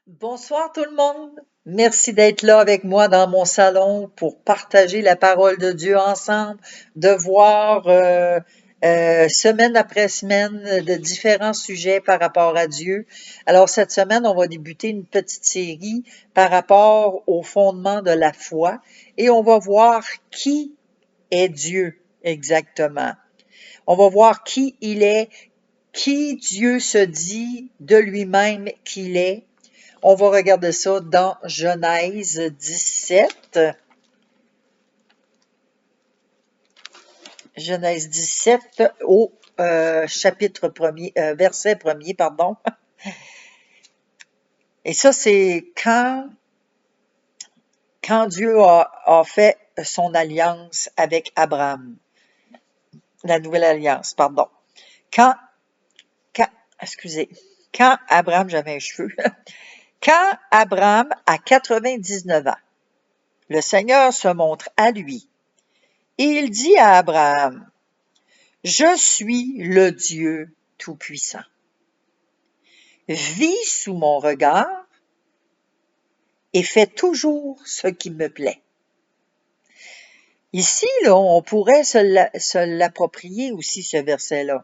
Bonsoir tout le monde. Merci d'être là avec moi dans mon salon pour partager la parole de Dieu ensemble, de voir semaine après semaine de différents sujets par rapport à Dieu. Alors cette semaine, on va débuter une petite série par rapport au fondement de la foi et on va voir qui est Dieu exactement. On va voir qui il est, qui Dieu se dit de lui-même qu'il est. On va regarder ça dans Genèse 17. Genèse 17 au chapitre 1er, verset 1er, pardon. Et ça, c'est quand Dieu a fait son alliance avec Abraham. La nouvelle alliance, pardon. Quand Abraham, j'avais un cheveu. Quand Abraham a 99 ans, le Seigneur se montre à lui et il dit à Abraham, « Je suis le Dieu Tout-Puissant. Vis sous mon regard et fais toujours ce qui me plaît. » Ici, là, on pourrait se l'approprier aussi, ce verset-là.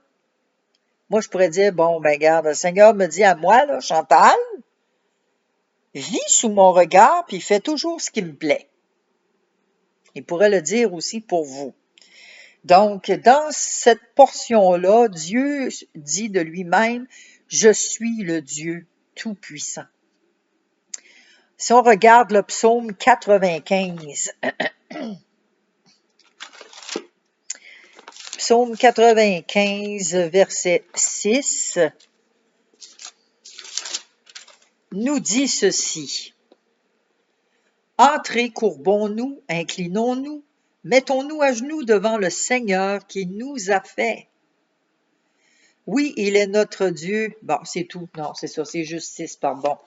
Moi, je pourrais dire, bon, ben regarde, le Seigneur me dit à moi, là, Chantal, vis sous mon regard puis fais toujours ce qui me plaît. Il pourrait le dire aussi pour vous. Donc, dans cette portion-là, Dieu dit de lui-même, « Je suis le Dieu Tout-Puissant. » Si on regarde le psaume 95, psaume 95, verset 6, nous dit ceci. « Entrez, courbons-nous, inclinons-nous, mettons-nous à genoux devant le Seigneur qui nous a fait. » Oui, il est notre Dieu. Bon, c'est tout. Non, c'est ça, c'est juste 6, pardon.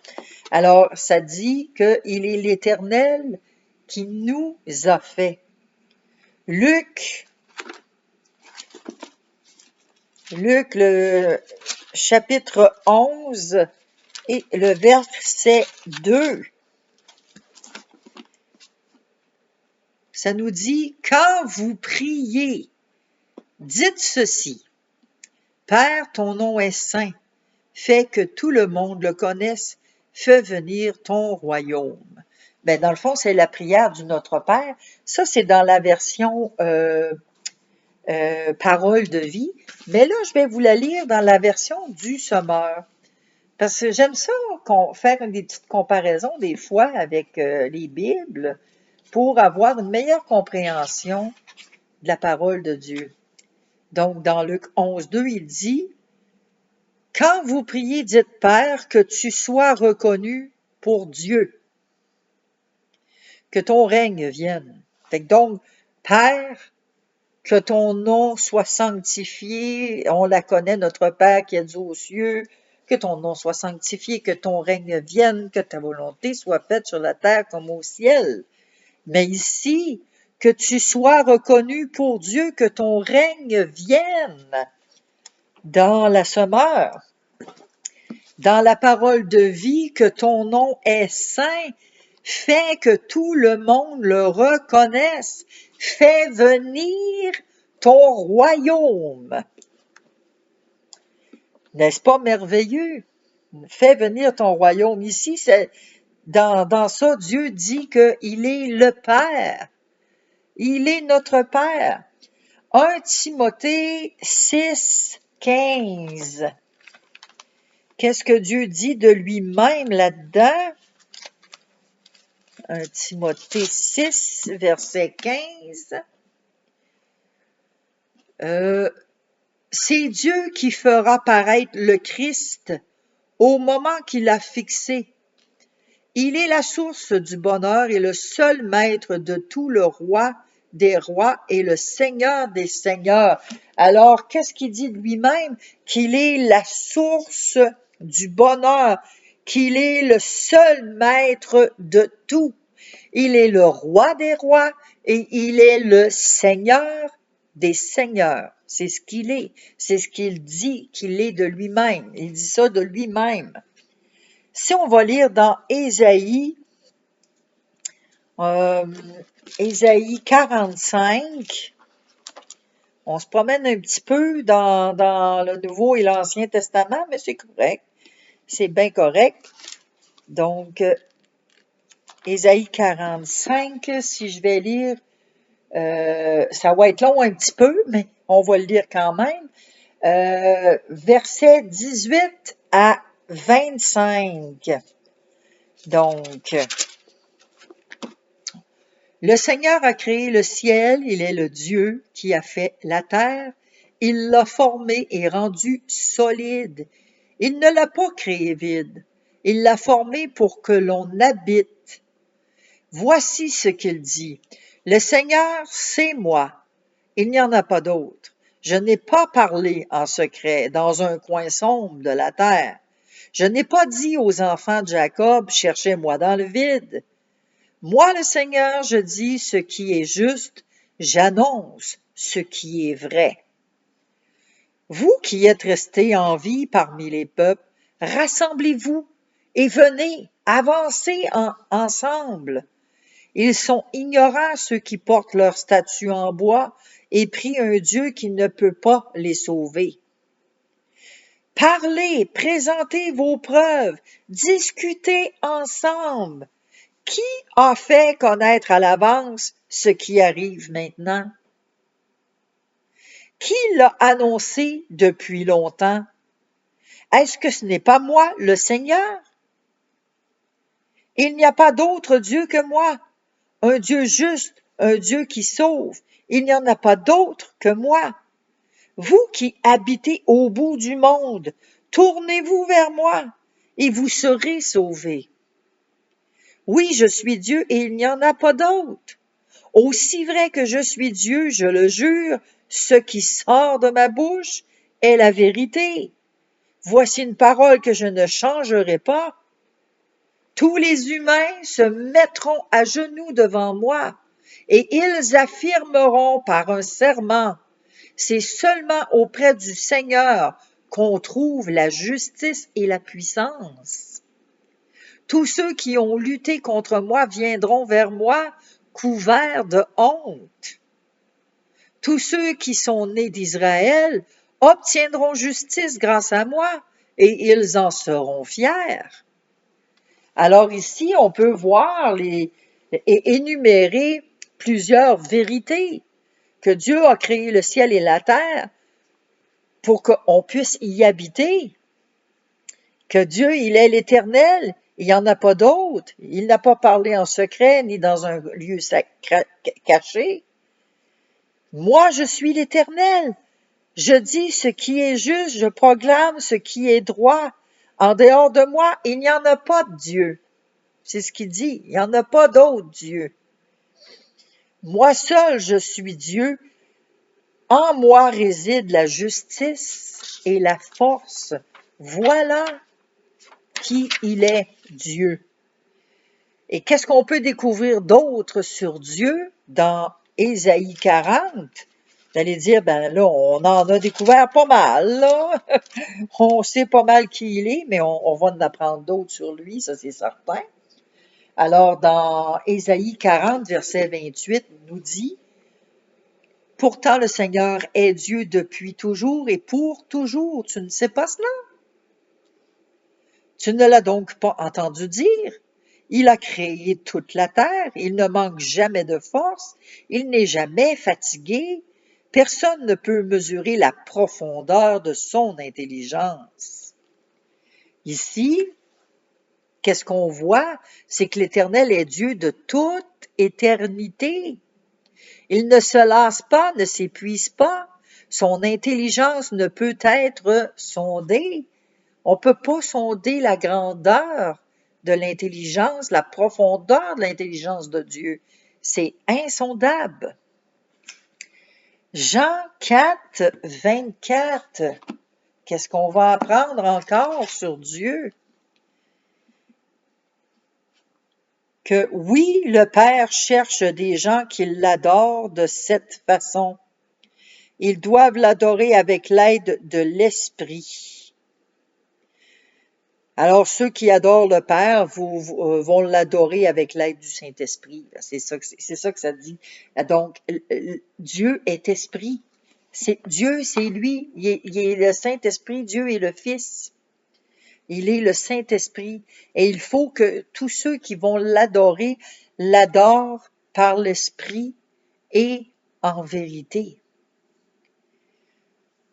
Alors, ça dit qu'il est l'Éternel qui nous a fait. Luc, le chapitre 11 et le verset 2, ça nous dit, « Quand vous priez, dites ceci, Père, ton nom est saint, fais que tout le monde le connaisse, fais venir ton royaume. » Ben, dans le fond, c'est la prière du Notre Père. Ça, c'est dans la version Parole de vie. Mais là, je vais vous la lire dans la version du Sommeur. Parce que j'aime ça, faire des petites comparaisons des fois avec les Bibles pour avoir une meilleure compréhension de la parole de Dieu. Donc, dans Luc 11, 2, il dit, « Quand vous priez, dites, Père, que tu sois reconnu pour Dieu, que ton règne vienne. » Fait que donc, Père, que ton nom soit sanctifié, on la connaît, notre Père qui est aux cieux, que ton nom soit sanctifié, que ton règne vienne, que ta volonté soit faite sur la terre comme au ciel. Mais ici, que tu sois reconnu pour Dieu, que ton règne vienne dans la Sommeur, dans la parole de vie, que ton nom est saint, fais que tout le monde le reconnaisse, fais venir ton royaume. N'est-ce pas merveilleux? Fais venir ton royaume. Ici, dans ça, Dieu dit qu'il est le Père. Il est notre Père. 1 Timothée 6, 15. Qu'est-ce que Dieu dit de lui-même là-dedans? 1 Timothée 6, verset 15. C'est Dieu qui fera paraître le Christ au moment qu'il a fixé. Il est la source du bonheur et le seul maître de tout, le roi des rois et le seigneur des seigneurs. Alors, qu'est-ce qu'il dit de lui-même? Qu'il est la source du bonheur, qu'il est le seul maître de tout. Il est le roi des rois et il est le seigneur des seigneurs. C'est ce qu'il est. C'est ce qu'il dit qu'il est de lui-même. Il dit ça de lui-même. Si on va lire dans euh, Ésaïe 45, on se promène un petit peu dans le Nouveau et l'Ancien Testament, mais c'est correct. C'est bien correct. Donc, Ésaïe 45, si je vais lire, ça va être long un petit peu, mais on va le lire quand même. Versets 18 à 25. Donc, le Seigneur a créé le ciel, il est le Dieu qui a fait la terre, il l'a formé et rendu solide. Il ne l'a pas créé vide, il l'a formé pour que l'on habite. Voici ce qu'il dit. Le Seigneur, c'est moi. Il n'y en a pas d'autre. Je n'ai pas parlé en secret dans un coin sombre de la terre. Je n'ai pas dit aux enfants de Jacob, cherchez-moi dans le vide. Moi, le Seigneur, je dis ce qui est juste, j'annonce ce qui est vrai. Vous qui êtes restés en vie parmi les peuples, rassemblez-vous et venez, avancez ensemble. Ils sont ignorants ceux qui portent leur statue en bois et prient un Dieu qui ne peut pas les sauver. Parlez, présentez vos preuves, discutez ensemble. Qui a fait connaître à l'avance ce qui arrive maintenant? Qui l'a annoncé depuis longtemps? Est-ce que ce n'est pas moi, le Seigneur? Il n'y a pas d'autre Dieu que moi, un Dieu juste, un Dieu qui sauve. Il n'y en a pas d'autre que moi. Vous qui habitez au bout du monde, tournez-vous vers moi et vous serez sauvés. Oui, je suis Dieu et il n'y en a pas d'autre. Aussi vrai que je suis Dieu, je le jure, ce qui sort de ma bouche est la vérité. Voici une parole que je ne changerai pas. Tous les humains se mettront à genoux devant moi et ils affirmeront par un serment, c'est seulement auprès du Seigneur qu'on trouve la justice et la puissance. Tous ceux qui ont lutté contre moi viendront vers moi couverts de honte. Tous ceux qui sont nés d'Israël obtiendront justice grâce à moi et ils en seront fiers. Alors ici, on peut voir et énumérer plusieurs vérités que Dieu a créé le ciel et la terre pour qu'on puisse y habiter, que Dieu, il est l'Éternel, il n'y en a pas d'autre, il n'a pas parlé en secret ni dans un lieu caché. Moi, je suis l'Éternel, je dis ce qui est juste, je proclame ce qui est droit. En dehors de moi, il n'y en a pas de Dieu. C'est ce qu'il dit, il n'y en a pas d'autre Dieu. Moi seul, je suis Dieu. En moi réside la justice et la force. Voilà qui il est, Dieu. Et qu'est-ce qu'on peut découvrir d'autre sur Dieu dans Ésaïe 40? Vous allez dire, ben là, on en a découvert pas mal, là. On sait pas mal qui il est, mais on va en apprendre d'autres sur lui, ça c'est certain. Alors, dans Ésaïe 40, verset 28, il nous dit, « Pourtant le Seigneur est Dieu depuis toujours et pour toujours. » Tu ne sais pas cela? Tu ne l'as donc pas entendu dire? Il a créé toute la terre, il ne manque jamais de force, il n'est jamais fatigué. Personne ne peut mesurer la profondeur de son intelligence. Ici, qu'est-ce qu'on voit? C'est que l'Éternel est Dieu de toute éternité. Il ne se lasse pas, ne s'épuise pas. Son intelligence ne peut être sondée. On ne peut pas sonder la grandeur de l'intelligence, la profondeur de l'intelligence de Dieu. C'est insondable. Jean 4, 24. Qu'est-ce qu'on va apprendre encore sur Dieu? Que oui, le Père cherche des gens qui l'adorent de cette façon. Ils doivent l'adorer avec l'aide de l'Esprit. Alors, ceux qui adorent le Père vont l'adorer avec l'aide du Saint-Esprit. C'est ça que ça dit. Donc, Dieu est esprit. Dieu, c'est lui. Il est le Saint-Esprit. Dieu est le Fils. Il est le Saint-Esprit. Et il faut que tous ceux qui vont l'adorer l'adorent par l'Esprit et en vérité.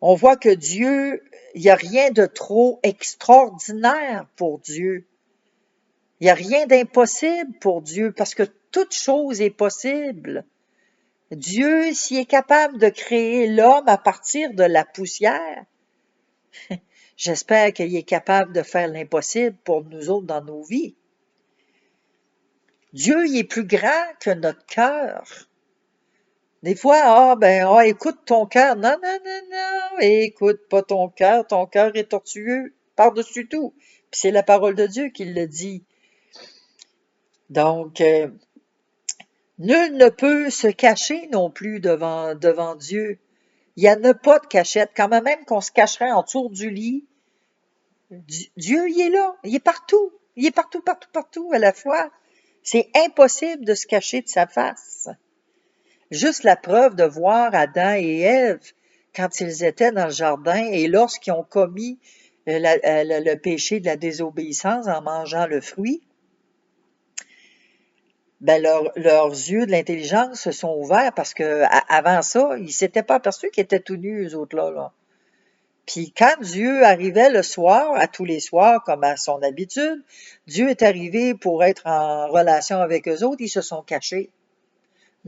On voit que Dieu, il n'y a rien de trop extraordinaire pour Dieu. Il n'y a rien d'impossible pour Dieu parce que toute chose est possible. Dieu, s'il est capable de créer l'homme à partir de la poussière, j'espère qu'il est capable de faire l'impossible pour nous autres dans nos vies. Dieu, il est plus grand que notre cœur. Des fois, écoute ton cœur. Non, non, non, non, écoute pas ton cœur est tortueux par-dessus tout. Puis c'est la parole de Dieu qui le dit. Donc, nul ne peut se cacher non plus devant Dieu. Il n'y en a pas de cachette. Quand même qu'on se cacherait en dessous du lit, Dieu, il est là. Il est partout. Il est partout, partout, partout à la fois. C'est impossible de se cacher de sa face. Juste la preuve de voir Adam et Ève quand ils étaient dans le jardin et lorsqu'ils ont commis le péché de la désobéissance en mangeant le fruit, ben leurs yeux de l'intelligence se sont ouverts parce que avant ça, ils s'étaient pas aperçus qu'ils étaient tout nus, eux autres là. Puis quand Dieu arrivait le soir, à tous les soirs, comme à son habitude, Dieu est arrivé pour être en relation avec eux autres, ils se sont cachés.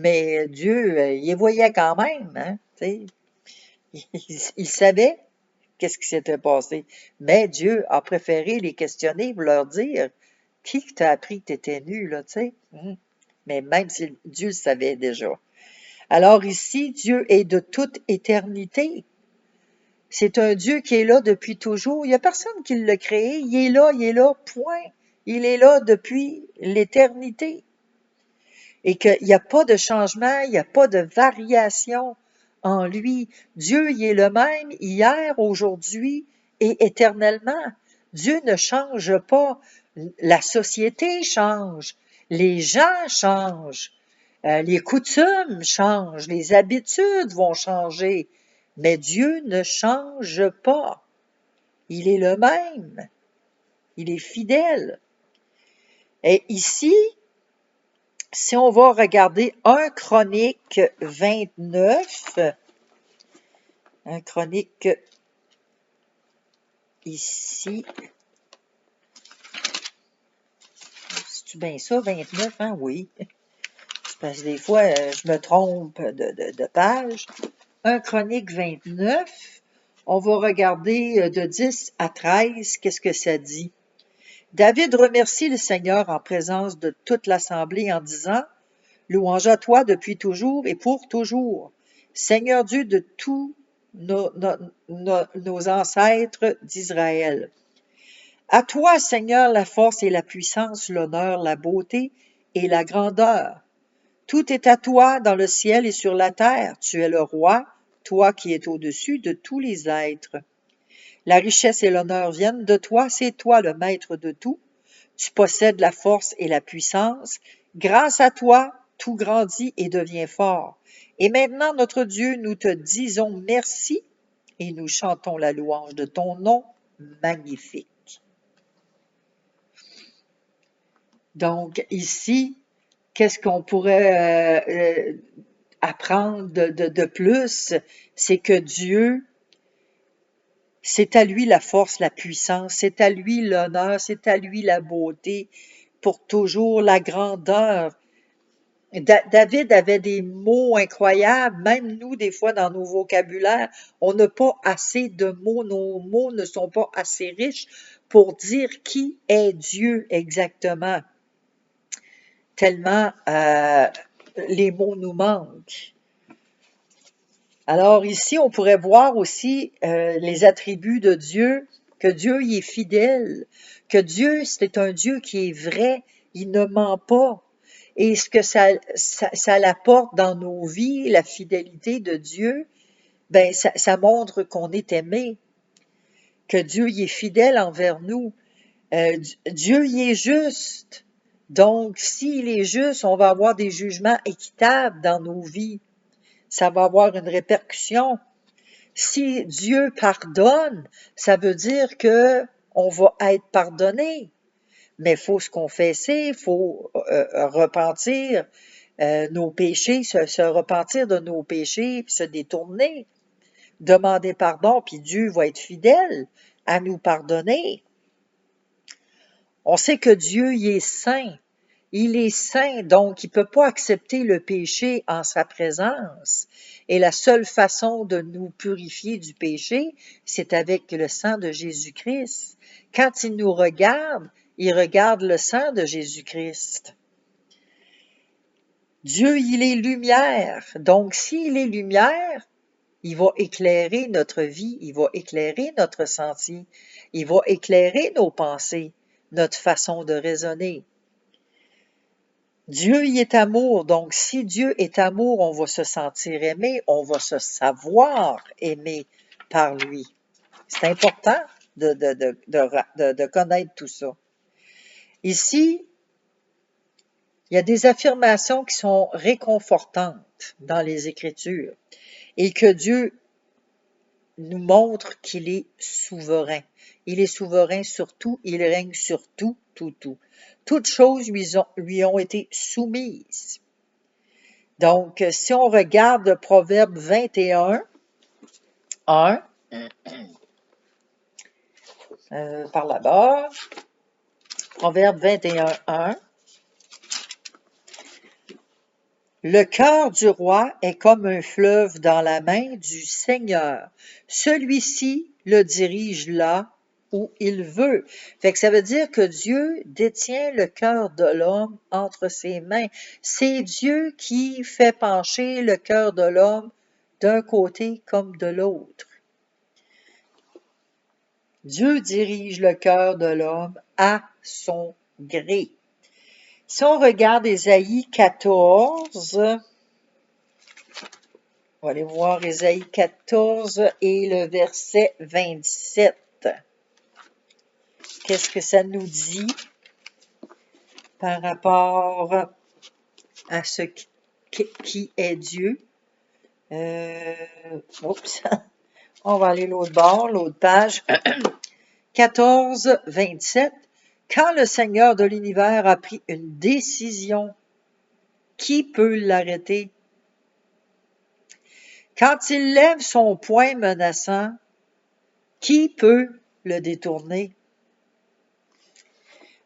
Mais Dieu, il les voyait quand même, hein, tu sais. Il savait qu'est-ce qui s'était passé. Mais Dieu a préféré les questionner pour leur dire, qui t'a appris que tu étais nu, là, tu sais? Mais même si Dieu le savait déjà. Alors ici, Dieu est de toute éternité. C'est un Dieu qui est là depuis toujours. Il n'y a personne qui l'a créé. Il est là, point. Il est là depuis l'éternité. Et qu'il n'y a pas de changement, il n'y a pas de variation en lui. Dieu, il est le même hier, aujourd'hui et éternellement. Dieu ne change pas. La société change. Les gens changent. Les coutumes changent. Les habitudes vont changer. Mais Dieu ne change pas. Il est le même. Il est fidèle. Et ici, si on va regarder 1 Chronique 29, 1 Chronique ici, c'est-tu bien ça, 29, hein? Oui. Parce que des fois, je me trompe de page. 1 Chronique 29, on va regarder de 10 à 13, qu'est-ce que ça dit? David remercie le Seigneur en présence de toute l'assemblée en disant, « Louange à toi depuis toujours et pour toujours, Seigneur Dieu de tous nos ancêtres d'Israël. À toi, Seigneur, la force et la puissance, l'honneur, la beauté et la grandeur. Tout est à toi dans le ciel et sur la terre. Tu es le roi, toi qui es au-dessus de tous les êtres. La richesse et l'honneur viennent de toi, c'est toi le maître de tout. Tu possèdes la force et la puissance. Grâce à toi, tout grandit et devient fort. Et maintenant, notre Dieu, nous te disons merci et nous chantons la louange de ton nom magnifique. » Donc ici, qu'est-ce qu'on pourrait apprendre de plus? C'est que Dieu, c'est à lui la force, la puissance, c'est à lui l'honneur, c'est à lui la beauté, pour toujours la grandeur. David avait des mots incroyables, même nous, des fois, dans nos vocabulaires, on n'a pas assez de mots, nos mots ne sont pas assez riches pour dire qui est Dieu exactement, tellement les mots nous manquent. Alors ici, on pourrait voir aussi les attributs de Dieu, que Dieu y est fidèle, que Dieu, c'est un Dieu qui est vrai, il ne ment pas. Et ce que ça l'apporte dans nos vies, la fidélité de Dieu, ben ça montre qu'on est aimé, que Dieu y est fidèle envers nous. Dieu y est juste. Donc, s'il est juste, on va avoir des jugements équitables dans nos vies. Ça va avoir une répercussion. Si Dieu pardonne, ça veut dire que on va être pardonné. Mais il faut se confesser, il faut repentir nos péchés, se repentir de nos péchés, puis se détourner, demander pardon, puis Dieu va être fidèle à nous pardonner. On sait que Dieu, il est saint. Il est saint, donc il ne peut pas accepter le péché en sa présence. Et la seule façon de nous purifier du péché, c'est avec le sang de Jésus-Christ. Quand il nous regarde, il regarde le sang de Jésus-Christ. Dieu, il est lumière. Donc, s'il est lumière, il va éclairer notre vie, il va éclairer notre sentier, il va éclairer nos pensées, notre façon de raisonner. Dieu y est amour, donc si Dieu est amour, on va se sentir aimé, on va se savoir aimé par lui. C'est important de connaître tout ça. Ici, il y a des affirmations qui sont réconfortantes dans les Écritures et que Dieu nous montre qu'il est souverain. Il est souverain sur tout, il règne sur tout, tout, tout. Toutes choses lui ont été soumises. Donc, si on regarde Proverbe 21, 1, par là-bas, Proverbe 21, 1, le cœur du roi est comme un fleuve dans la main du Seigneur. Celui-ci le dirige là où il veut. Fait que ça veut dire que Dieu détient le cœur de l'homme entre ses mains. C'est Dieu qui fait pencher le cœur de l'homme d'un côté comme de l'autre. Dieu dirige le cœur de l'homme à son gré. Si on regarde Ésaïe 14, on va aller voir Ésaïe 14 et le verset 27. Qu'est-ce que ça nous dit par rapport à ce qui est Dieu? Oups, on va aller l'autre bord, l'autre page. 14, 27. Quand le Seigneur de l'univers a pris une décision, qui peut l'arrêter? Quand il lève son poing menaçant, qui peut le détourner?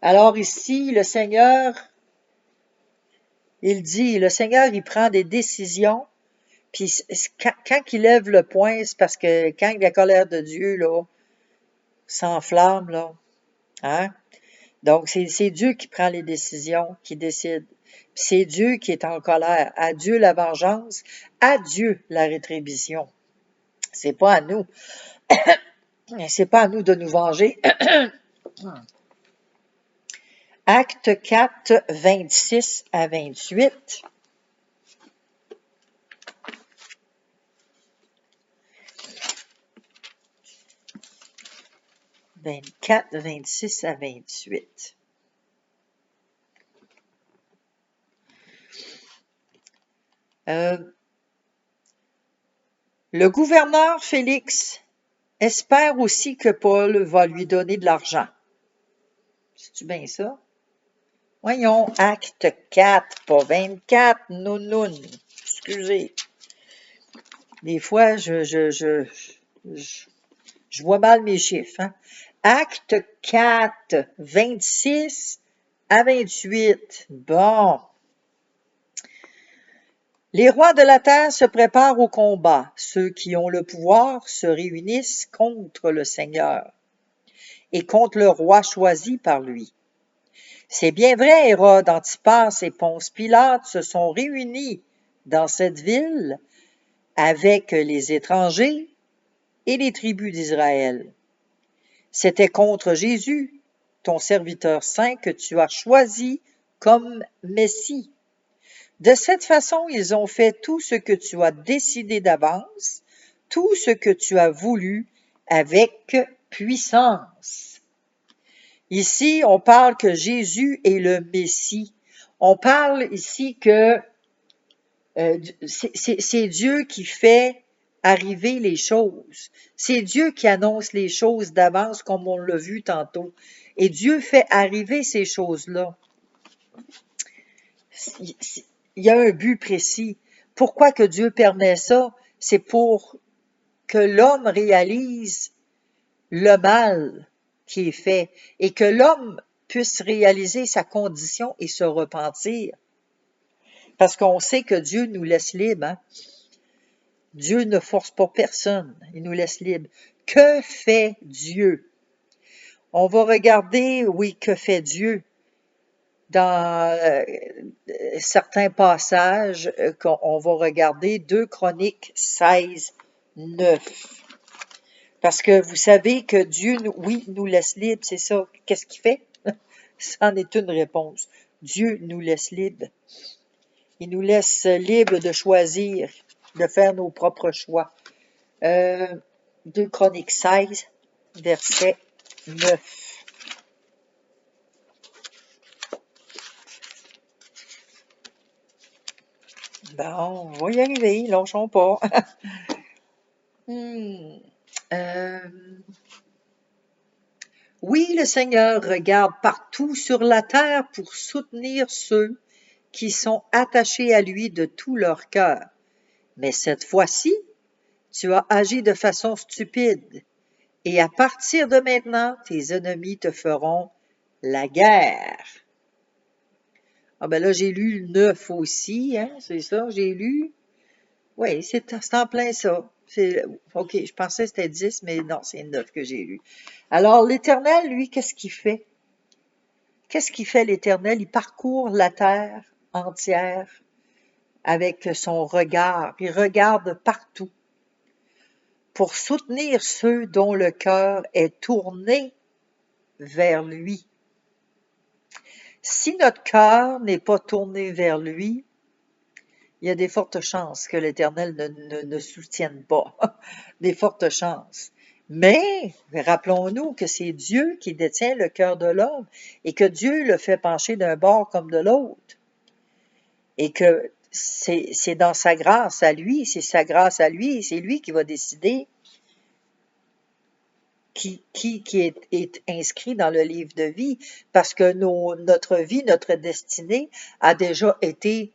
Alors ici, le Seigneur, il dit, le Seigneur, il prend des décisions, puis quand il lève le poing, c'est parce que quand la colère de Dieu, là, s'enflamme, là, hein? Donc, c'est Dieu qui prend les décisions, qui décide. C'est Dieu qui est en colère. À Dieu la vengeance, à Dieu la rétribution. C'est pas à nous. C'est pas à nous de nous venger. Acte 4, 26 à 28. 24, 26 à 28. Le gouverneur Félix espère aussi que Paul va lui donner de l'argent. C'est-tu bien ça? Voyons, acte 4, pas 24, nounoun. Excusez. Des fois, je vois mal mes chiffres. Hein? Acte 4, 26 à 28. Bon. Les rois de la terre se préparent au combat. Ceux qui ont le pouvoir se réunissent contre le Seigneur et contre le roi choisi par lui. C'est bien vrai, Hérode, Antipas et Ponce Pilate se sont réunis dans cette ville avec les étrangers et les tribus d'Israël. C'était contre Jésus, ton serviteur saint, que tu as choisi comme Messie. De cette façon, ils ont fait tout ce que tu as décidé d'avance, tout ce que tu as voulu avec puissance. Ici, on parle que Jésus est le Messie. On parle ici que c'est Dieu qui fait arriver les choses. C'est Dieu qui annonce les choses d'avance, comme on l'a vu tantôt. Et Dieu fait arriver ces choses-là. Il y a un but précis. Pourquoi que Dieu permet ça? C'est pour que l'homme réalise le mal qui est fait et que l'homme puisse réaliser sa condition et se repentir. Parce qu'on sait que Dieu nous laisse libres. Hein? Dieu ne force pas personne, il nous laisse libres. Que fait Dieu? On va regarder, oui, que fait Dieu dans certains passages qu'on va regarder, 2 Chroniques 16, 9. Parce que vous savez que Dieu, oui, nous laisse libres, c'est ça. Qu'est-ce qu'il fait? C'en est une réponse. Dieu nous laisse libres. Il nous laisse libres de choisir, de faire nos propres choix. 2 Chroniques 16, verset 9. Bon, on va y arriver, lâchons pas. Oui, le Seigneur regarde partout sur la terre pour soutenir ceux qui sont attachés à lui de tout leur cœur. Mais cette fois-ci, tu as agi de façon stupide, et à partir de maintenant, tes ennemis te feront la guerre. Ah ben là, j'ai lu le 9 aussi, hein, c'est ça, j'ai lu. Oui, c'est en plein ça. OK, je pensais que c'était 10, mais non, c'est 9 que j'ai lu. Alors, l'Éternel, lui, qu'est-ce qu'il fait? Qu'est-ce qu'il fait l'Éternel? Il parcourt la terre entière avec son regard. Il regarde partout pour soutenir ceux dont le cœur est tourné vers lui. Si notre cœur n'est pas tourné vers lui, il y a des fortes chances que l'Éternel ne soutienne pas. Des fortes chances. Mais rappelons-nous que c'est Dieu qui détient le cœur de l'homme et que Dieu le fait pencher d'un bord comme de l'autre. Et que c'est dans sa grâce à lui, c'est sa grâce à lui, c'est lui qui va décider qui est inscrit dans le livre de vie, parce que notre vie, notre destinée a déjà été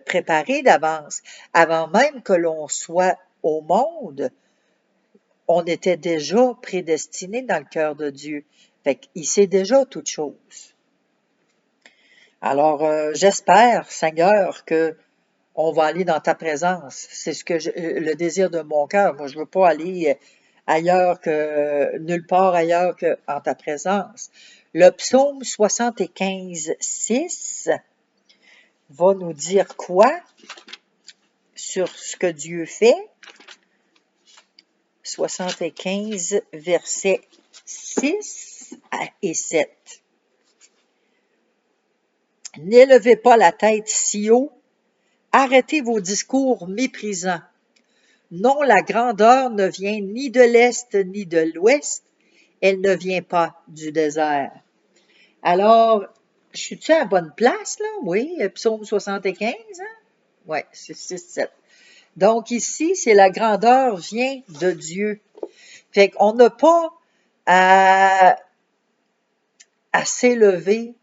préparée d'avance. Avant même que l'on soit au monde, on était déjà prédestiné dans le cœur de Dieu. Fait qu'il sait déjà toutes choses. Alors, j'espère, Seigneur, que on va aller dans ta présence. C'est ce que le désir de mon cœur. Moi, je veux pas aller ailleurs que, nulle part ailleurs qu'en ta présence. Le psaume 75, 6 va nous dire quoi sur ce que Dieu fait? 75, versets 6 et 7. N'élevez pas la tête si haut, arrêtez vos discours méprisants. Non, la grandeur ne vient ni de l'Est ni de l'Ouest, elle ne vient pas du désert. Alors, je suis-tu à la bonne place, là? Oui, psaume 75, hein? Oui, c'est 6-7. Donc ici, c'est la grandeur vient de Dieu. Fait qu'on n'a pas à s'élever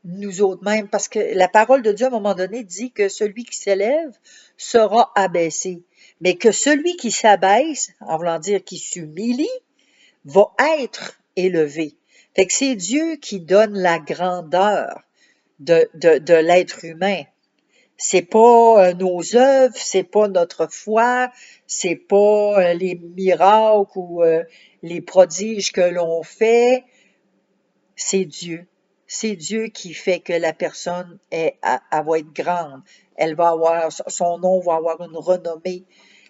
nous autres mêmes, parce que la parole de Dieu, à un moment donné, dit que celui qui s'élève sera abaissé, mais que celui qui s'abaisse, en voulant dire qui s'humilie, va être élevé. Fait que c'est Dieu qui donne la grandeur de l'être humain. C'est pas nos œuvres, c'est pas notre foi, c'est pas les miracles ou les prodiges que l'on fait, c'est Dieu. C'est Dieu qui fait que la personne elle va être grande. Elle va avoir, son nom va avoir une renommée,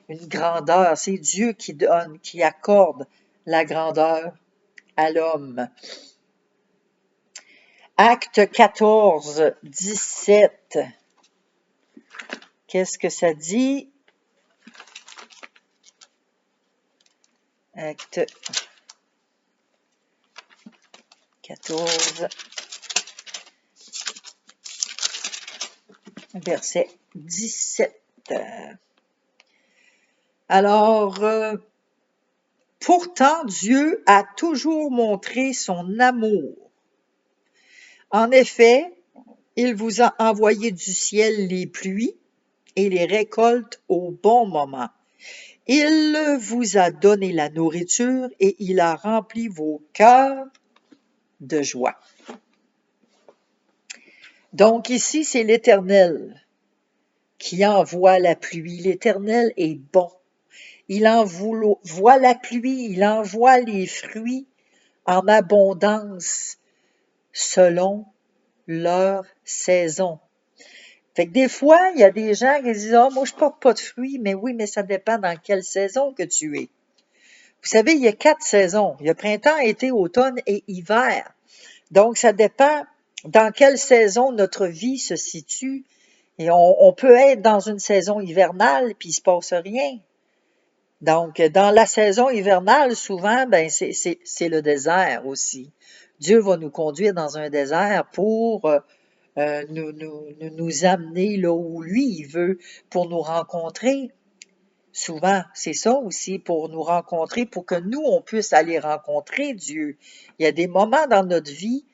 une grandeur. C'est Dieu qui donne, qui accorde la grandeur à l'homme. Acte 14, 17. Qu'est-ce que ça dit? Acte 14, verset 17. Alors, pourtant Dieu a toujours montré son amour. En effet, il vous a envoyé du ciel les pluies et les récoltes au bon moment. Il vous a donné la nourriture et il a rempli vos cœurs de joie. Donc ici, c'est l'Éternel qui envoie la pluie. L'Éternel est bon. Il envoie la pluie, il envoie les fruits en abondance selon leur saison. Fait que des fois, il y a des gens qui disent « Ah, moi, je porte pas de fruits. » Mais oui, mais ça dépend dans quelle saison que tu es. Vous savez, il y a 4 saisons. Il y a printemps, été, automne et hiver. Donc, ça dépend dans quelle saison notre vie se situe. Et on peut être dans une saison hivernale puis il se passe rien. Donc, dans la saison hivernale, souvent, ben c'est le désert aussi. Dieu va nous conduire dans un désert pour nous amener là où lui, il veut, pour nous rencontrer. Souvent, c'est ça aussi, pour nous rencontrer, pour que nous, on puisse aller rencontrer Dieu. Il y a des moments dans notre vie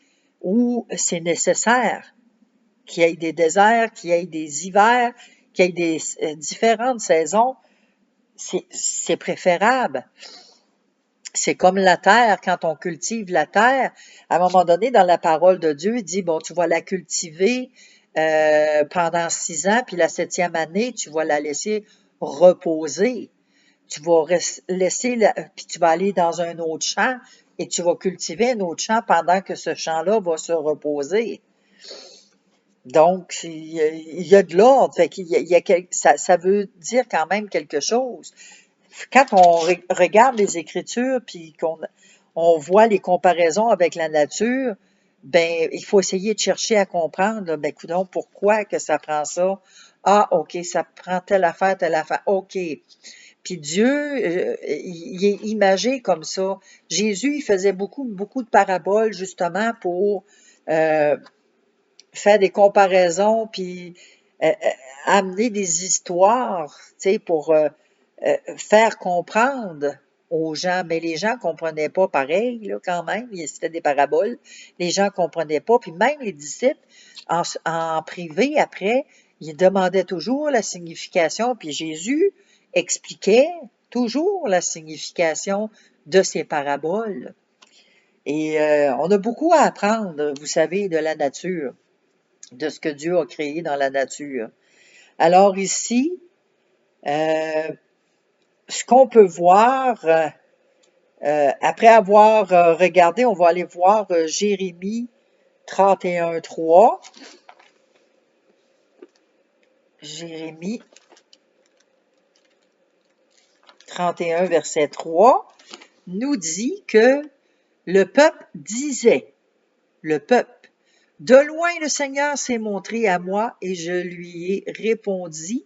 où c'est nécessaire qu'il y ait des déserts, qu'il y ait des hivers, qu'il y ait des différentes saisons. C'est préférable. C'est comme la terre, quand on cultive la terre, à un moment donné, dans la parole de Dieu, il dit, bon, tu vas la cultiver pendant 6 ans, puis la 7e année, tu vas la laisser reposer. Tu vas laisser, puis tu vas aller dans un autre champ et tu vas cultiver un autre champ pendant que ce champ-là va se reposer. Donc, il y a de l'ordre, fait qu'il y a ça veut dire quand même quelque chose. Quand on regarde les Écritures puis qu'on voit les comparaisons avec la nature, ben il faut essayer de chercher à comprendre, là, ben coudonc, pourquoi que ça prend ça? Ah, OK, ça prend telle affaire, OK. Puis Dieu, il est imagé comme ça. Jésus, il faisait beaucoup de paraboles justement pour faire des comparaisons puis amener des histoires, tu sais, pour faire comprendre aux gens, mais les gens comprenaient pas pareil, là, quand même, c'était des paraboles, les gens comprenaient pas, puis même les disciples, en privé, après, ils demandaient toujours la signification, puis Jésus expliquait toujours la signification de ces paraboles. Et on a beaucoup à apprendre, vous savez, de la nature, de ce que Dieu a créé dans la nature. Alors ici, ce qu'on peut voir, après avoir regardé, on va aller voir Jérémie 31:3. Jérémie 31, verset 3, nous dit que le peuple disait, le peuple, de loin le Seigneur s'est montré à moi et je lui ai répondu,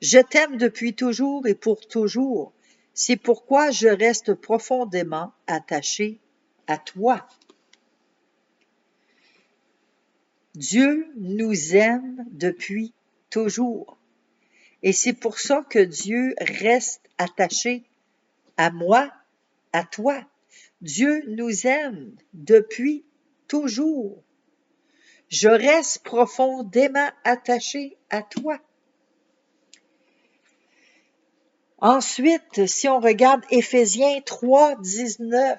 je t'aime depuis toujours et pour toujours. C'est pourquoi je reste profondément attaché à toi. Dieu nous aime depuis toujours. Et c'est pour ça que Dieu reste attaché à moi, à toi. Dieu nous aime depuis toujours. Je reste profondément attaché à toi. Ensuite, si on regarde Éphésiens 3:19,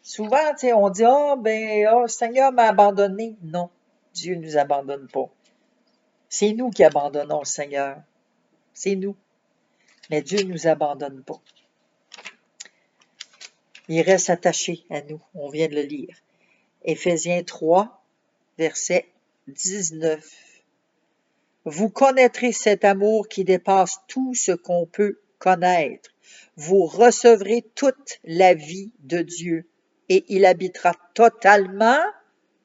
souvent, on dit, le Seigneur m'a abandonné. Non, Dieu ne nous abandonne pas. C'est nous qui abandonnons le Seigneur. C'est nous. Mais Dieu ne nous abandonne pas. Il reste attaché à nous. On vient de le lire. Éphésiens 3, verset 19. Vous connaîtrez cet amour qui dépasse tout ce qu'on peut connaître. Vous recevrez toute la vie de Dieu et il habitera totalement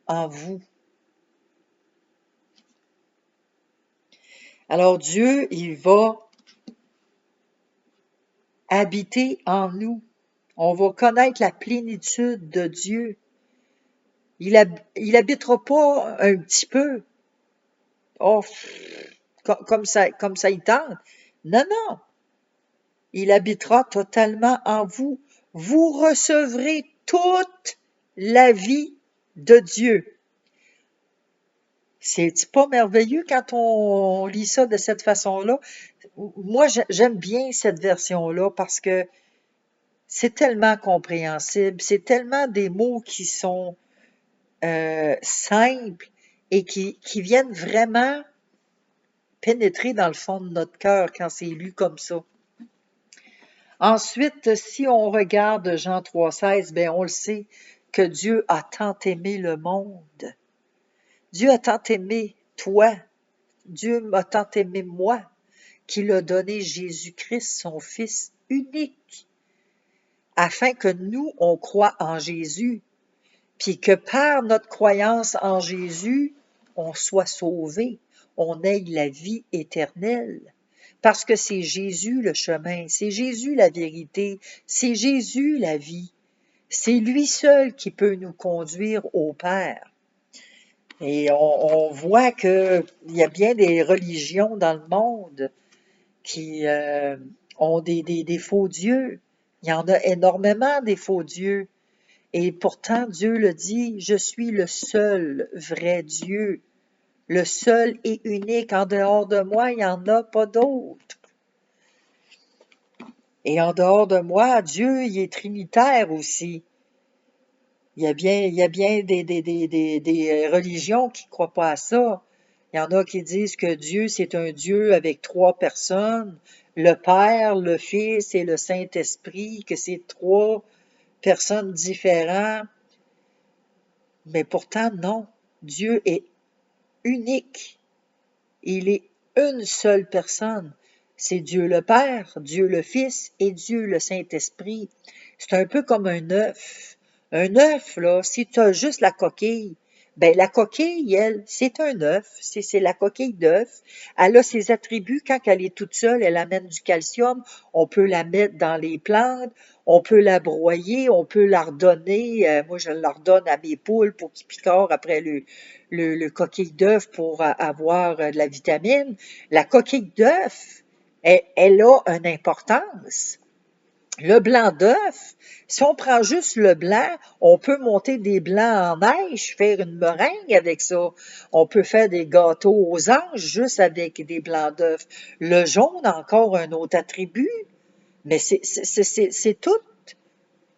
en vous. Alors Dieu, il va habiter en nous. On va connaître la plénitude de Dieu. Il habitera pas un petit peu. Oh, comme ça il tente. Non, non. Il habitera totalement en vous. Vous recevrez toute la vie de Dieu. C'est pas merveilleux quand on lit ça de cette façon-là? Moi, j'aime bien cette version-là parce que c'est tellement compréhensible, c'est tellement des mots qui sont simples et qui viennent vraiment pénétrer dans le fond de notre cœur quand c'est lu comme ça. Ensuite, si on regarde Jean 3,16, ben on le sait que Dieu a tant aimé le monde. Dieu a tant aimé toi. Dieu m'a tant aimé moi qu'il a donné Jésus-Christ, son Fils unique, afin que nous, on croit en Jésus, puis que par notre croyance en Jésus, on soit sauvé, on ait la vie éternelle. Parce que c'est Jésus le chemin, c'est Jésus la vérité, c'est Jésus la vie. C'est lui seul qui peut nous conduire au Père. Et on voit qu'il y a bien des religions dans le monde qui ont des faux dieux. Il y en a énormément des faux dieux. Et pourtant, Dieu le dit, je suis le seul vrai Dieu, le seul et unique. En dehors de moi, il n'y en a pas d'autre. Et en dehors de moi, Dieu, il est trinitaire aussi. Il y a bien des religions qui ne croient pas à ça. Il y en a qui disent que Dieu, c'est un Dieu avec trois personnes, le Père, le Fils et le Saint-Esprit, que c'est trois personnes différentes. Mais pourtant, non. Dieu est unique. Il est une seule personne. C'est Dieu le Père, Dieu le Fils et Dieu le Saint-Esprit. C'est un peu comme un œuf. Un œuf, là, si tu as juste la coquille, ben la coquille, elle, c'est un œuf, c'est la coquille d'œuf. Elle a ses attributs quand elle est toute seule, elle amène du calcium, on peut la mettre dans les plantes, on peut la broyer, on peut la redonner, moi je la redonne à mes poules pour qu'ils picorent après le coquille d'œuf pour avoir de la vitamine. La coquille d'œuf, elle a une importance. Le blanc d'œuf, si on prend juste le blanc, on peut monter des blancs en neige, faire une meringue avec ça. On peut faire des gâteaux aux anges juste avec des blancs d'œuf. Le jaune a encore un autre attribut, mais c'est toutes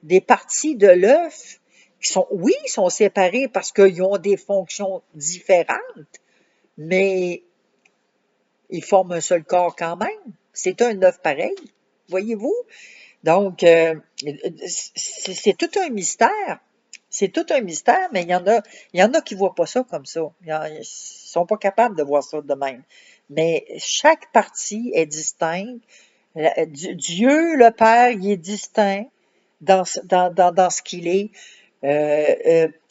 des parties de l'œuf qui sont, oui, sont séparées parce qu'ils ont des fonctions différentes, mais ils forment un seul corps quand même. C'est un œuf pareil, voyez-vous? Donc, c'est tout un mystère. C'est tout un mystère, mais il y en a qui ne voient pas ça comme ça. Ils sont pas capables de voir ça de même. Mais chaque partie est distincte. Dieu, le Père, il est distinct dans ce qu'il est.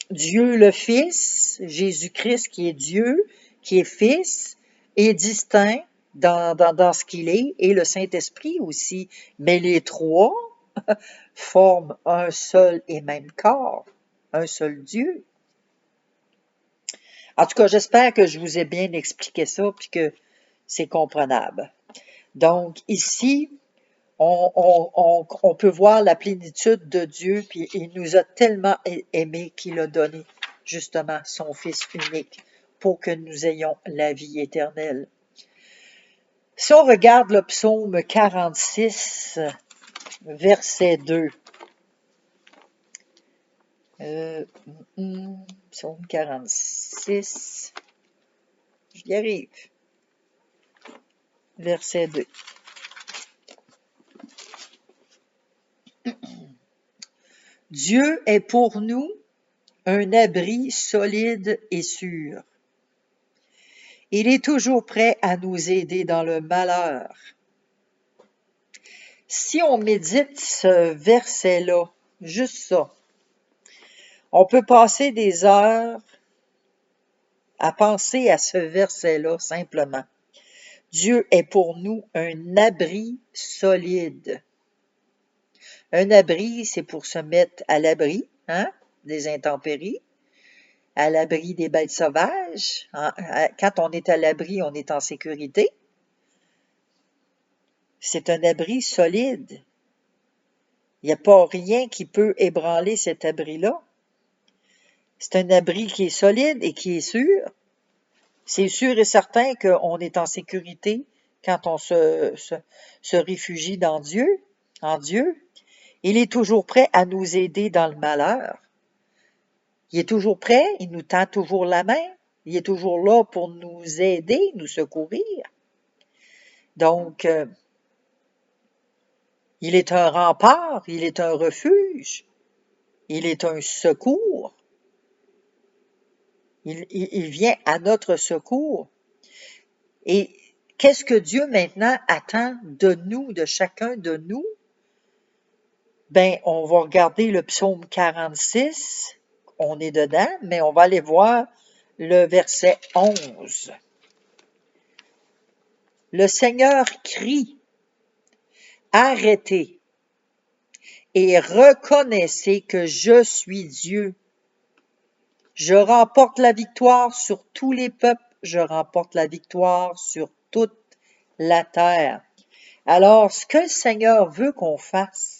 Dieu, le Fils, Jésus-Christ, qui est Dieu, qui est Fils, est distinct dans ce qu'il est, et le Saint-Esprit aussi. Mais les trois forment un seul et même corps, un seul Dieu. En tout cas, j'espère que je vous ai bien expliqué ça, puis que c'est comprenable. Donc, ici, on peut voir la plénitude de Dieu, puis il nous a tellement aimés qu'il a donné justement son Fils unique pour que nous ayons la vie éternelle. Si on regarde le psaume 46, verset 2, psaume 46, j'y arrive, verset 2. Dieu est pour nous un abri solide et sûr. Il est toujours prêt à nous aider dans le malheur. Si on médite ce verset-là, juste ça, on peut passer des heures à penser à ce verset-là simplement. Dieu est pour nous un abri solide. Un abri, c'est pour se mettre à l'abri, hein, des intempéries, à l'abri des bêtes sauvages. Quand on est à l'abri, on est en sécurité. C'est un abri solide. Il n'y a pas rien qui peut ébranler cet abri-là. C'est un abri qui est solide et qui est sûr. C'est sûr et certain qu'on est en sécurité quand on se réfugie dans Dieu, en Dieu. Il est toujours prêt à nous aider dans le malheur. Il est toujours prêt, il nous tend toujours la main. Il est toujours là pour nous aider, nous secourir. Donc, il est un rempart, il est un refuge, il est un secours. Il vient à notre secours. Et qu'est-ce que Dieu maintenant attend de nous, de chacun de nous? Ben, on va regarder le psaume 46, on est dedans, mais on va aller voir le verset 11. Le Seigneur crie, arrêtez et reconnaissez que je suis Dieu. Je remporte la victoire sur tous les peuples, je remporte la victoire sur toute la terre. Alors, ce que le Seigneur veut qu'on fasse,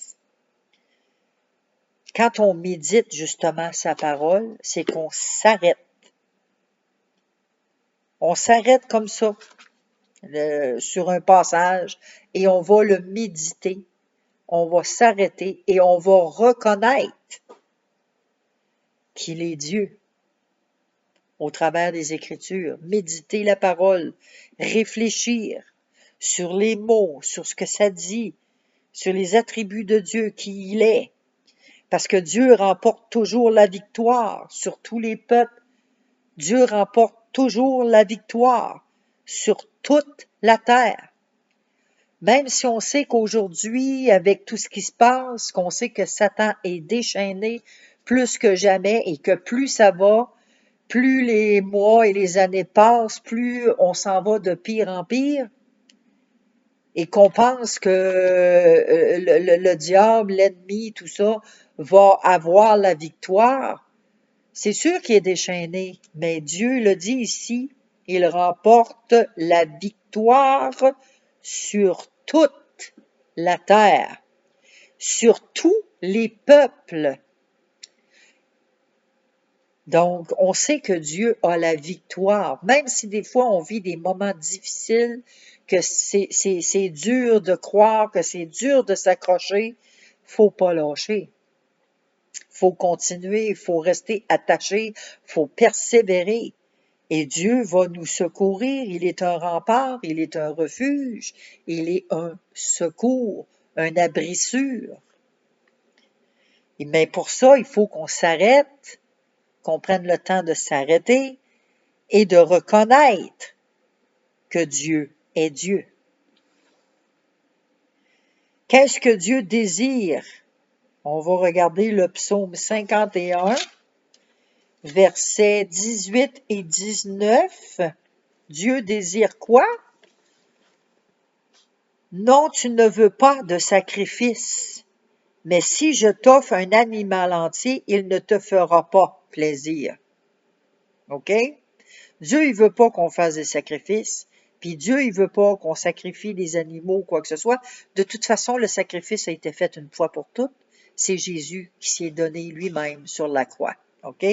quand on médite justement sa parole, c'est qu'on s'arrête. On s'arrête comme ça, sur un passage, et on va le méditer. On va s'arrêter et on va reconnaître qu'il est Dieu au travers des Écritures. Méditer la parole, réfléchir sur les mots, sur ce que ça dit, sur les attributs de Dieu, qui il est. Parce que Dieu remporte toujours la victoire sur tous les peuples. Dieu remporte toujours la victoire sur toute la terre. Même si on sait qu'aujourd'hui, avec tout ce qui se passe, qu'on sait que Satan est déchaîné plus que jamais et que plus ça va, plus les mois et les années passent, plus on s'en va de pire en pire, et qu'on pense que le diable, l'ennemi, tout ça, va avoir la victoire, c'est sûr qu'il est déchaîné, mais Dieu le dit ici, il remporte la victoire sur toute la terre, sur tous les peuples. Donc, on sait que Dieu a la victoire, même si des fois on vit des moments difficiles, que c'est dur de croire, que c'est dur de s'accrocher, faut pas lâcher. Faut continuer, il faut rester attaché, faut persévérer. Et Dieu va nous secourir, il est un rempart, il est un refuge, il est un secours, un abri sûr. Mais pour ça, il faut qu'on s'arrête, qu'on prenne le temps de s'arrêter et de reconnaître que Dieu est Dieu. Qu'est-ce que Dieu désire? On va regarder le psaume 51, versets 18 et 19. Dieu désire quoi? Non, tu ne veux pas de sacrifice, mais si je t'offre un animal entier, il ne te fera pas plaisir. OK? Dieu, il veut pas qu'on fasse des sacrifices, puis Dieu, il veut pas qu'on sacrifie des animaux ou quoi que ce soit. De toute façon, le sacrifice a été fait une fois pour toutes. C'est Jésus qui s'est donné lui-même sur la croix. OK?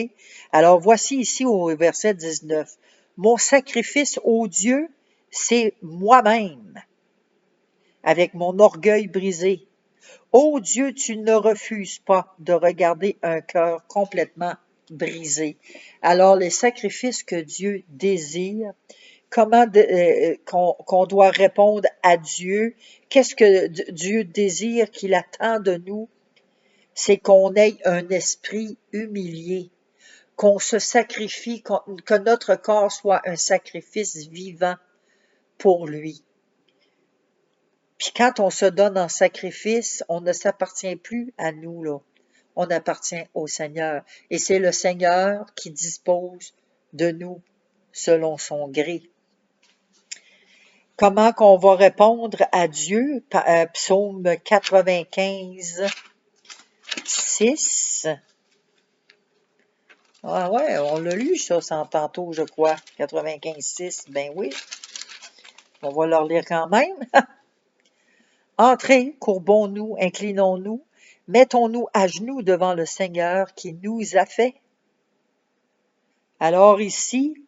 Alors, voici ici au verset 19. Mon sacrifice, ô Dieu, c'est moi-même, avec mon orgueil brisé. Ô Dieu, tu ne refuses pas de regarder un cœur complètement brisé. Alors, les sacrifices que Dieu désire, comment qu'on doit répondre à Dieu, qu'est-ce que Dieu désire qu'il attend de nous, c'est qu'on ait un esprit humilié, qu'on se sacrifie, que notre corps soit un sacrifice vivant pour lui. Puis quand on se donne en sacrifice, on ne s'appartient plus à nous, là. On appartient au Seigneur. Et c'est le Seigneur qui dispose de nous selon son gré. Comment qu'on va répondre à Dieu? Psaume 95, 6. Ah ouais, on l'a lu ça sans tantôt, je crois. 95-6, ben oui. On va leur lire quand même. Entrez, courbons-nous, inclinons-nous, mettons-nous à genoux devant le Seigneur qui nous a fait. Alors ici,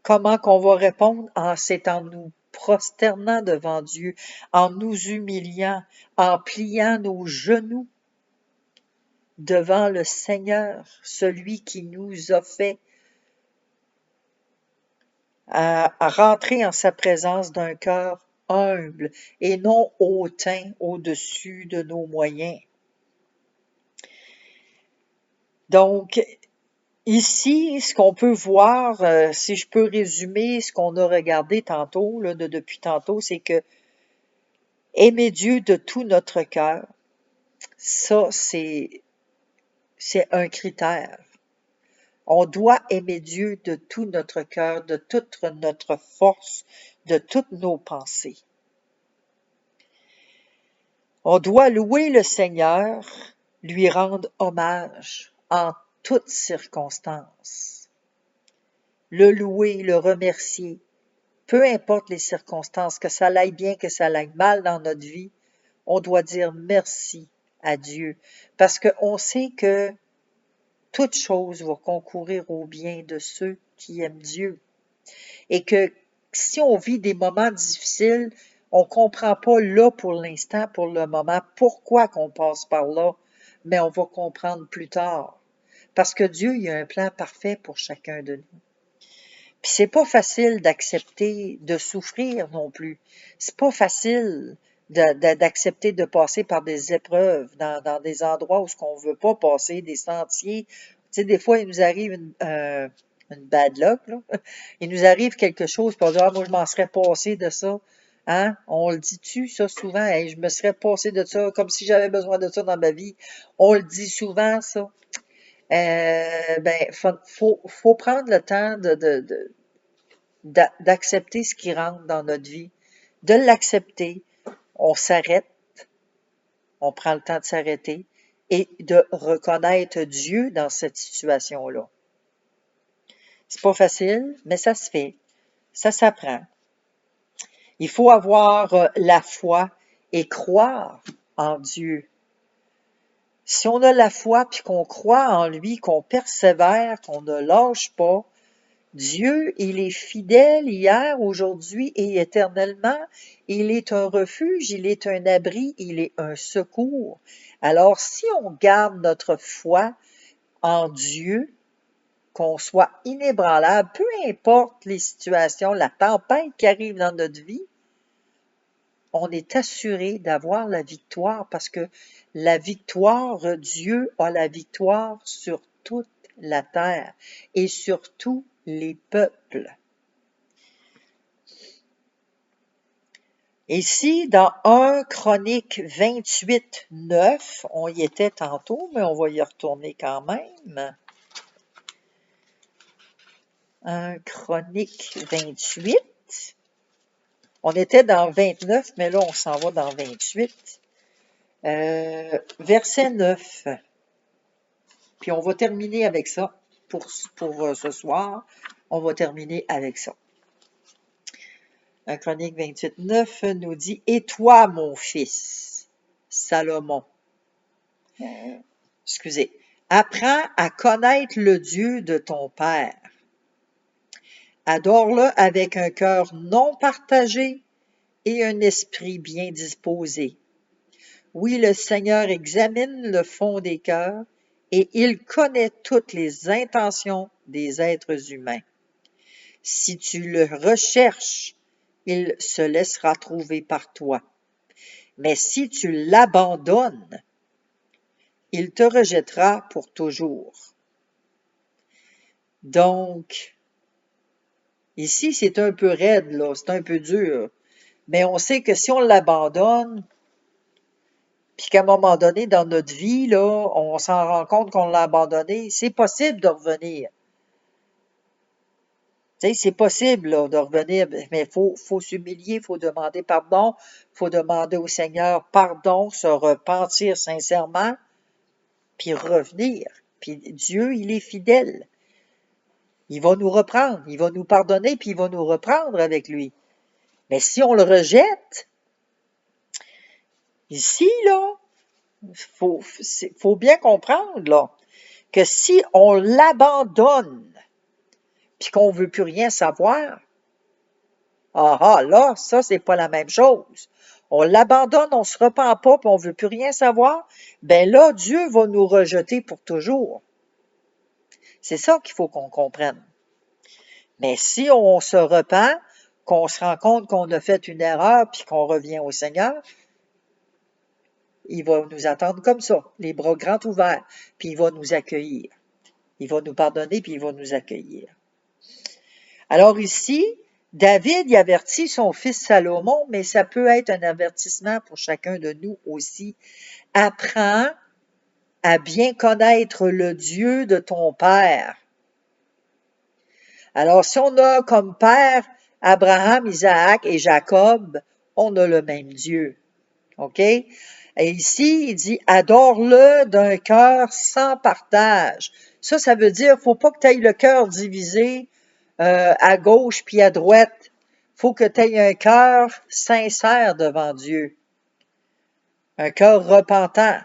comment qu'on va répondre? C'est en nous prosternant devant Dieu, en nous humiliant, en pliant nos genoux devant le Seigneur, celui qui nous a fait à rentrer en sa présence d'un cœur humble et non hautain au-dessus de nos moyens. Donc, ici, ce qu'on peut voir, si je peux résumer ce qu'on a regardé tantôt, là, depuis tantôt, c'est que aimer Dieu de tout notre cœur, ça, c'est un critère. On doit aimer Dieu de tout notre cœur, de toute notre force, de toutes nos pensées. On doit louer le Seigneur, lui rendre hommage en toutes circonstances. Le louer, le remercier, peu importe les circonstances, que ça aille bien, que ça aille mal dans notre vie, on doit dire merci à Dieu parce qu'on sait que toute chose va concourir au bien de ceux qui aiment Dieu. Et que si on vit des moments difficiles, on ne comprend pas là pour l'instant, pour le moment, pourquoi qu'on passe par là, mais on va comprendre plus tard. Parce que Dieu, il a un plan parfait pour chacun de nous. Puis c'est pas facile d'accepter de souffrir non plus. C'est pas facile d'accepter de passer par des épreuves dans des endroits où ce qu'on veut pas passer, des sentiers. Tu sais, des fois, il nous arrive une bad luck, là. Il nous arrive quelque chose, puis on dit, ah, moi, je m'en serais passé de ça. Hein? On le dit-tu, ça, souvent? Hey, je me serais passé de ça, comme si j'avais besoin de ça dans ma vie. On le dit souvent, ça. Ben, faut prendre le temps d'accepter ce qui rentre dans notre vie, de l'accepter. On s'arrête, on prend le temps de s'arrêter et de reconnaître Dieu dans cette situation-là. C'est pas facile, mais ça se fait. Ça s'apprend. Il faut avoir la foi et croire en Dieu. Si on a la foi puis qu'on croit en lui, qu'on persévère, qu'on ne lâche pas, Dieu, il est fidèle hier, aujourd'hui et éternellement. Il est un refuge, il est un abri, il est un secours. Alors, si on garde notre foi en Dieu, qu'on soit inébranlable, peu importe les situations, la tempête qui arrive dans notre vie, on est assuré d'avoir la victoire parce que la victoire, Dieu a la victoire sur toute la terre et sur tous les peuples. Ici, dans 1 Chronique 28, 9, on y était tantôt, mais on va y retourner quand même. 1 Chronique 28. On était dans 29, mais là, on s'en va dans 28. Verset 9. Puis on va terminer avec ça. Pour ce soir, on va terminer avec ça. 1 Chronique 28, 9 nous dit « Et toi, mon fils, Salomon, excusez, apprends à connaître le Dieu de ton père. Adore-le avec un cœur non partagé et un esprit bien disposé. Oui, le Seigneur examine le fond des cœurs et il connaît toutes les intentions des êtres humains. Si tu le recherches, il se laissera trouver par toi. Mais si tu l'abandonnes, il te rejettera pour toujours. » Donc, ici, c'est un peu raide, là, c'est un peu dur. Mais on sait que si on l'abandonne, puis qu'à un moment donné, dans notre vie, là, on s'en rend compte qu'on l'a abandonné, c'est possible de revenir. Tu sais, c'est possible là, de revenir, mais il faut s'humilier, il faut demander pardon, il faut demander au Seigneur pardon, se repentir sincèrement, puis revenir. Puis Dieu, il est fidèle. Il va nous reprendre, il va nous pardonner, puis il va nous reprendre avec lui. Mais si on le rejette, ici, là, faut bien comprendre, là, que si on l'abandonne, puis qu'on veut plus rien savoir, là, ça, c'est pas la même chose. On l'abandonne, on se repent pas, puis on veut plus rien savoir, ben là, Dieu va nous rejeter pour toujours. C'est ça qu'il faut qu'on comprenne. Mais si on se repent, qu'on se rend compte qu'on a fait une erreur, puis qu'on revient au Seigneur, il va nous attendre comme ça, les bras grands ouverts, puis il va nous accueillir. Il va nous pardonner, puis il va nous accueillir. Alors ici, David y avertit son fils Salomon, mais ça peut être un avertissement pour chacun de nous aussi. Apprends à bien connaître le Dieu de ton père. Alors, si on a comme père Abraham, Isaac et Jacob, on a le même Dieu. OK? Et ici, il dit, adore-le d'un cœur sans partage. Ça veut dire, faut pas que tu aies le cœur divisé à gauche puis à droite. Faut que tu aies un cœur sincère devant Dieu. Un cœur repentant.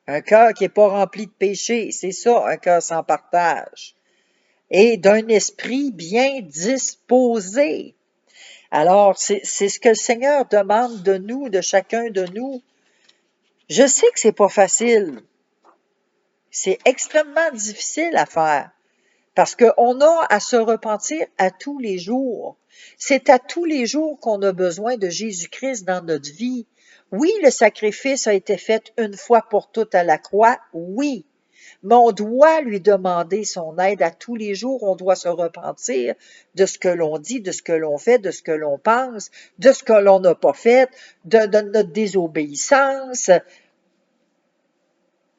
Un cœur qui n'est pas rempli de péché. C'est ça, un cœur sans partage. Et d'un esprit bien disposé. Alors, c'est ce que le Seigneur demande de nous, de chacun de nous. Je sais que c'est pas facile. C'est extrêmement difficile à faire. Parce qu'on a à se repentir à tous les jours. C'est à tous les jours qu'on a besoin de Jésus-Christ dans notre vie. Oui, le sacrifice a été fait une fois pour toutes à la croix, oui. Mais on doit lui demander son aide à tous les jours. On doit se repentir de ce que l'on dit, de ce que l'on fait, de ce que l'on pense, de ce que l'on n'a pas fait, de notre désobéissance.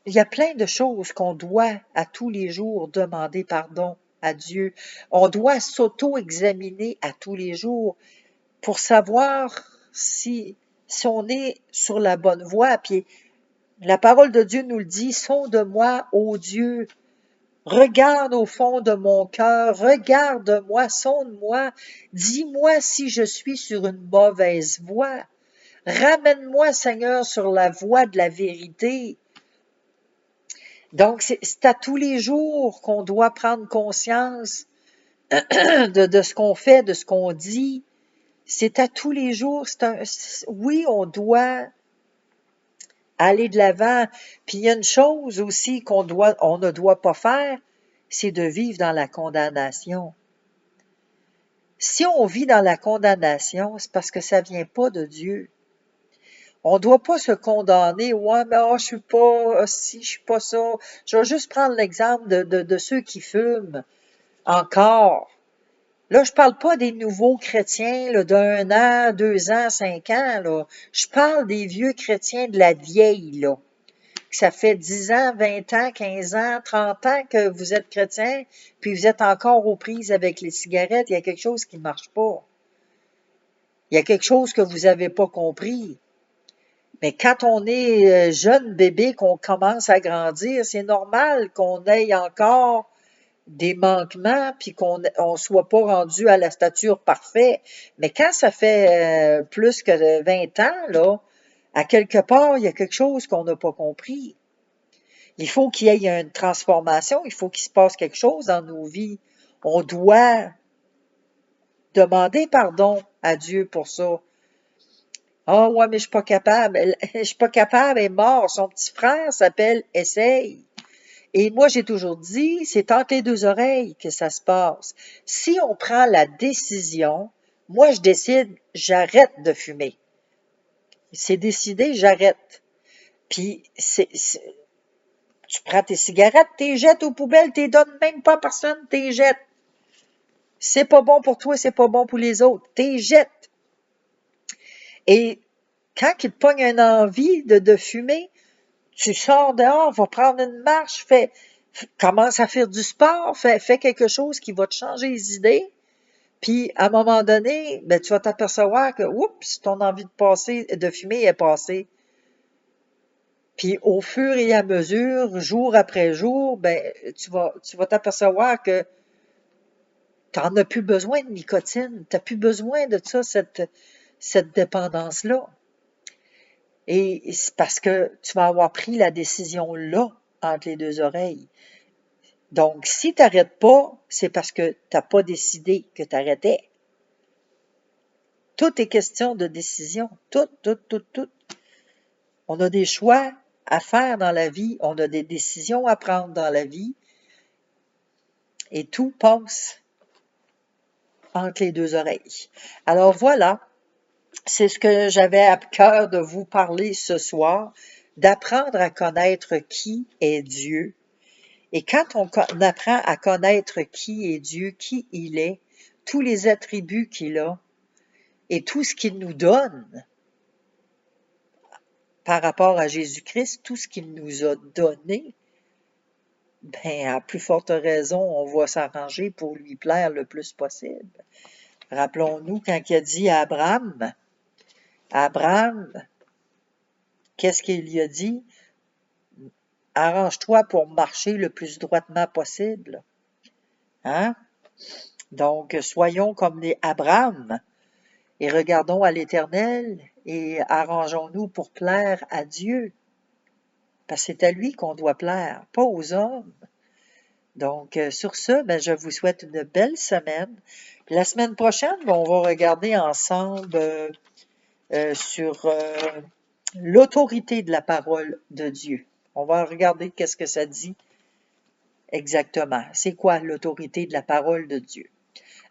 Il y a plein de choses qu'on doit à tous les jours demander pardon à Dieu. On doit s'auto-examiner à tous les jours pour savoir si on est sur la bonne voie. Puis la parole de Dieu nous le dit, sonde-moi, ô Dieu, regarde au fond de mon cœur, regarde-moi, sonde-moi, dis-moi si je suis sur une mauvaise voie. Ramène-moi, Seigneur, sur la voie de la vérité. Donc, c'est à tous les jours qu'on doit prendre conscience de ce qu'on fait, de ce qu'on dit. C'est à tous les jours. Oui, on doit aller de l'avant. Puis il y a une chose aussi on ne doit pas faire, c'est de vivre dans la condamnation. Si on vit dans la condamnation, c'est parce que ça vient pas de Dieu. On ne doit pas se condamner. Ouais, mais je suis pas si, je suis pas ça. Je vais juste prendre l'exemple de ceux qui fument encore. Là, je parle pas des nouveaux chrétiens là, d'1 an, 2 ans, 5 ans. Là. Je parle des vieux chrétiens de la vieille. Là. Ça fait 10 ans, 20 ans, 15 ans, 30 ans que vous êtes chrétien, puis vous êtes encore aux prises avec les cigarettes. Il y a quelque chose qui ne marche pas. Il y a quelque chose que vous n'avez pas compris. Mais quand on est jeune bébé, qu'on commence à grandir, c'est normal qu'on ait encore des manquements puis qu'on soit pas rendu à la stature parfaite. Mais quand ça fait plus que 20 ans, là, à quelque part, il y a quelque chose qu'on n'a pas compris. Il faut qu'il y ait une transformation, il faut qu'il se passe quelque chose dans nos vies. On doit demander pardon à Dieu pour ça. Ah ouais, mais je suis pas capable. Je suis pas capable, elle est mort. Son petit frère s'appelle Essaye. Et moi, j'ai toujours dit, c'est entre les deux oreilles que ça se passe. Si on prend la décision, moi, je décide, j'arrête de fumer. C'est décidé, j'arrête. Puis, tu prends tes cigarettes, t'es jettes aux poubelles, t'es donnes même pas à personne, t'es jettes. C'est pas bon pour toi, c'est pas bon pour les autres. T'es jettes. Et quand il te pogne une envie de fumer, tu sors dehors, va prendre une marche, commence à faire du sport, fais quelque chose qui va te changer les idées. Puis, à un moment donné, ben, tu vas t'apercevoir que, oups, ton envie de fumer est passée. Puis au fur et à mesure, jour après jour, ben, tu vas t'apercevoir que tu n'en as plus besoin de nicotine. Tu n'as plus besoin de ça, cette dépendance-là. Et c'est parce que tu vas avoir pris la décision là, entre les deux oreilles. Donc, si tu n'arrêtes pas, c'est parce que tu n'as pas décidé que tu arrêtais. Tout est question de décision. Tout, tout, tout, tout. On a des choix à faire dans la vie. On a des décisions à prendre dans la vie. Et tout passe entre les deux oreilles. Alors voilà, c'est ce que j'avais à cœur de vous parler ce soir, d'apprendre à connaître qui est Dieu. Et quand on apprend à connaître qui est Dieu, qui il est, tous les attributs qu'il a et tout ce qu'il nous donne par rapport à Jésus-Christ, tout ce qu'il nous a donné, ben, à plus forte raison, on va s'arranger pour lui plaire le plus possible. Rappelons-nous quand il a dit à Abraham, qu'est-ce qu'il lui a dit? Arrange-toi pour marcher le plus droitement possible. Hein? Donc, soyons comme les Abraham et regardons à l'Éternel et arrangeons-nous pour plaire à Dieu. Parce que c'est à lui qu'on doit plaire, pas aux hommes. Donc, sur ce, ben, je vous souhaite une belle semaine. La semaine prochaine, ben, on va regarder ensemble sur l'autorité de la parole de Dieu. On va regarder qu'est-ce que ça dit exactement. C'est quoi l'autorité de la parole de Dieu?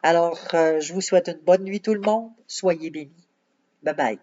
Alors, je vous souhaite une bonne nuit tout le monde. Soyez bénis. Bye bye.